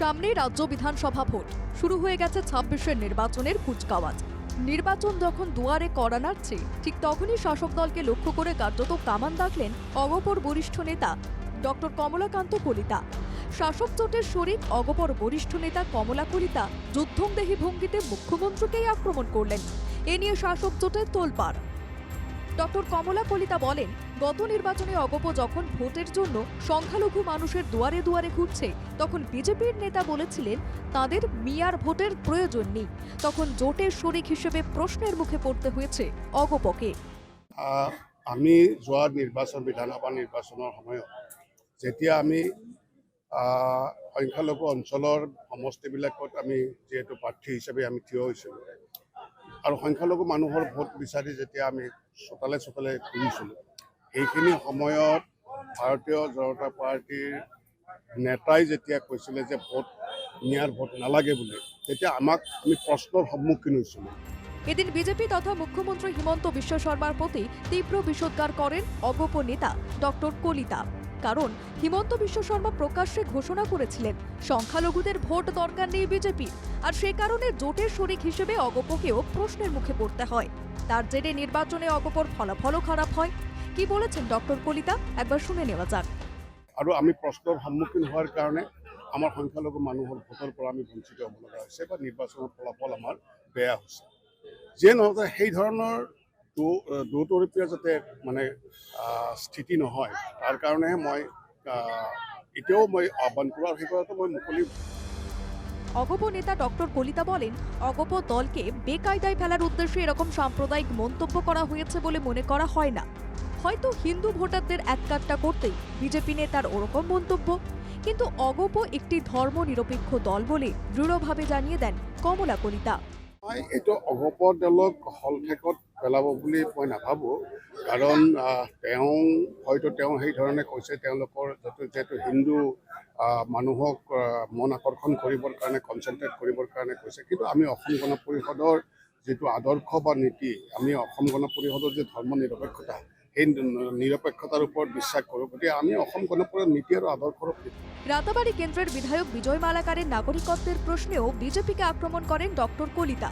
সামনে রাজ্য বিধানসভা ভোট শুরু হয়ে গেছে ২৬-এর নির্বাচনের কুচকাওয়াজ। নির্বাচন যখন দুয়ারে কড়া নাড়ছে, ঠিক তখনই শাসক দলকে লক্ষ্য করে কার্যত কামান দাগলেন অগপর বরিষ্ঠ নেতা ডক্টর কমলাকান্ত কলিতা। শাসক জোটের শরিক অগপর বরিষ্ঠ নেতা কমলা কলিতা যুদ্ধংদেহী ভঙ্গিতে মুখ্যমন্ত্রীকেই আক্রমণ করলেন। এ নিয়ে শাসক জোটের তোলপাড়। ডক্টর কমলা কলিতা বলেন, গত নির্বাচনে অগপ যখন ভোটের জন্য সংখ্যালঘু মানুষের দুয়ারে দুয়ারে ঘুরছে, তখন বিজেপির নেতা বলেছিলেন তাদের মিয়ার ভোটের প্রয়োজন নেই। তখন জোটের শরিক হিসেবে প্রশ্নের মুখে পড়তে হয়েছে অগপকে। আমি যোৱা বিধানসভা নিৰ্বাচনৰ সময়ত যেতিয়া আমি সংখ্যালঘু অঞ্চলৰ সমষ্টিবিলাকত আমি যিহেতু প্ৰাৰ্থী হিচাপে আমি থিয় হৈছিলোঁ আৰু সংখ্যালঘু মানুহৰ ভোট বিচাৰি যেতিয়া আমি চোতালে চোতালে ঘূৰিছিলোঁ, সেইখিনি সময়ত ভাৰতীয় জনতা পাৰ্টীৰ নেতাই যেতিয়া কৈছিলে যে মিয়াৰ ভোট নালাগে বুলি, তেতিয়া আমি প্ৰশ্নৰ সন্মুখীন হৈছিলোঁ। এদিন বিজেপি তথা মুখ্যমন্ত্রী হিমন্ত বিশ্ব শর্মার প্রতি তীব্র বিষোদ্গার করেন অগপ নেতা ডক্টর কলিতা। কারণ হিমন্ত বিশ্ব শর্মা প্রকাশ্যে ঘোষণা করেছিলেন সংখ্যালঘুদের ভোট দরকার নেই বিজেপির, আর সে কারণে জোটের শরিক হিসেবে অগপকেও প্রশ্নের মুখে পড়তে হয়। তার জেরে নির্বাচনে অগপর ফলাফলও খারাপ হয়। কি বলেছেন ডক্টর কলিতা, একবার শুনে নেওয়া যাক। আৰু আমি প্ৰশ্নৰ সন্মুখীন হোৱাৰ কাৰণে আমাৰ সংখ্যালঘু মানুহৰ ভোটৰ পৰা আমি বঞ্চিত হ'ব লগা হৈছে বা নিৰ্বাচনৰ ফলাফল আমাৰ বেয়া হৈছে। যে নহওক, সেই ধৰণৰ দৌতৰপীয়া যাতে স্থিতি নহয়, তাৰ কাৰণেহে মই এতিয়াও আহ্বান কৰোঁ আৰু সেই কথাটো মই মুকলি। অগপ নেতা ডক্টর কলিতা বলেন, অগপ দলকে বেকায়দায় ফেলার উদ্দেশ্যে এরকম সাম্প্রদায়িক মন্তব্য করা হয়েছে বলে মনে করা হয় না। হয়তো হিন্দু ভোটারদের এককাট্টা করতেই বিজেপি নেতার ওরকম মন্তব্য, কিন্তু অগপ একটি ধর্মনিরপেক্ষ দল বলে দৃঢ়ভাবে জানিয়ে দেন কমলা কলিতা। মই এইটো অগপ দলক হলঠেকত পেলাব বুলি মই নাভাবোঁ, কাৰণ হয়তো সেইধৰণে কৈছে তেওঁলোকৰ যিহেতু হিন্দু মানুহক মন আকৰ্ষণ কৰিবৰ কাৰণে, কনচেনট্ৰেট কৰিবৰ কাৰণে কৈছে। কিন্তু আমি অসম গণ পৰিষদৰ যিটো আদৰ্শ বা নীতি, আমি অসম গণ পৰিষদৰ যে ধৰ্ম নিৰপেক্ষতা, সেই নিরপেক্ষতার উপর বিশ্বাস করব। গতিকে আমি অসম গণ পৰিষদৰ নীতি আৰু আদৰ্শৰ রাতাবাড়ি কেন্দ্রের বিধায়ক বিজয় মালাকারের নাগরিকত্বের প্রশ্নেও বিজেপিকে আক্রমণ করেন ডক্টর কলিতা।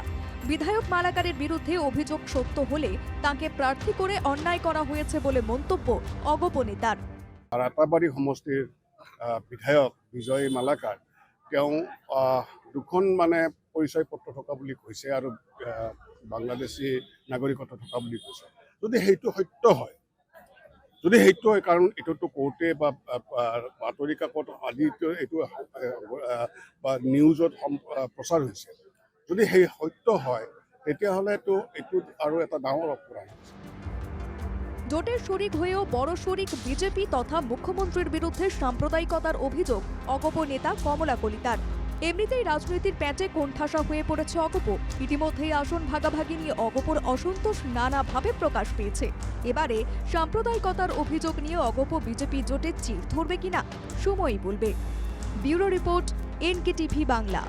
বিধায়ক মালাকারের বিরুদ্ধে অভিযোগ সত্য হলে তাকে প্রার্থী করে অন্যায় করা হয়েছে বলে মন্তব্য অগপ নেতার। ৰাতাবাড়ি সমষ্টিৰ বিধায়ক বিজয় মালাকাৰ তেওঁ দুখন পৰিচয় পত্ৰ থকা বুলি কৈছে আৰু বাংলাদেশী নাগৰিকত্ব থকা বুলি কৈছে। যদি সেইটো সত্য হয়, কাৰণ এইটোতো কোৰ্টে বা বাতৰি কাকত আদিতো এইটো বা নিউজত প্ৰচাৰ হৈছে, যদি সেই সত্য হয়, তেতিয়াহ'লেতো এইটো আৰু এটা ডাঙৰ অপৰাধ। জোটের শরিক হয়েও বড় শরিক বিজেপি তথা মুখ্যমন্ত্রীর বিরুদ্ধে সাম্প্রদায়িকতার অভিযোগ অগপ নেতা কমলা কলিতার। এমনিতেই রাজনীতির প্যাঁচে কোণঠাসা হয়ে পড়েছে অগপ। ইতিমধ্যেই আসন ভাগাভাগি নিয়ে অগপর অসন্তোষ নানাভাবে প্রকাশ পেয়েছে। এবারে সাম্প্রদায়িকতার অভিযোগ নিয়ে অগপ বিজেপি জোটে চির ধরবে কিনা সময়ই বলবে। Bureau report, NKTV Bangla.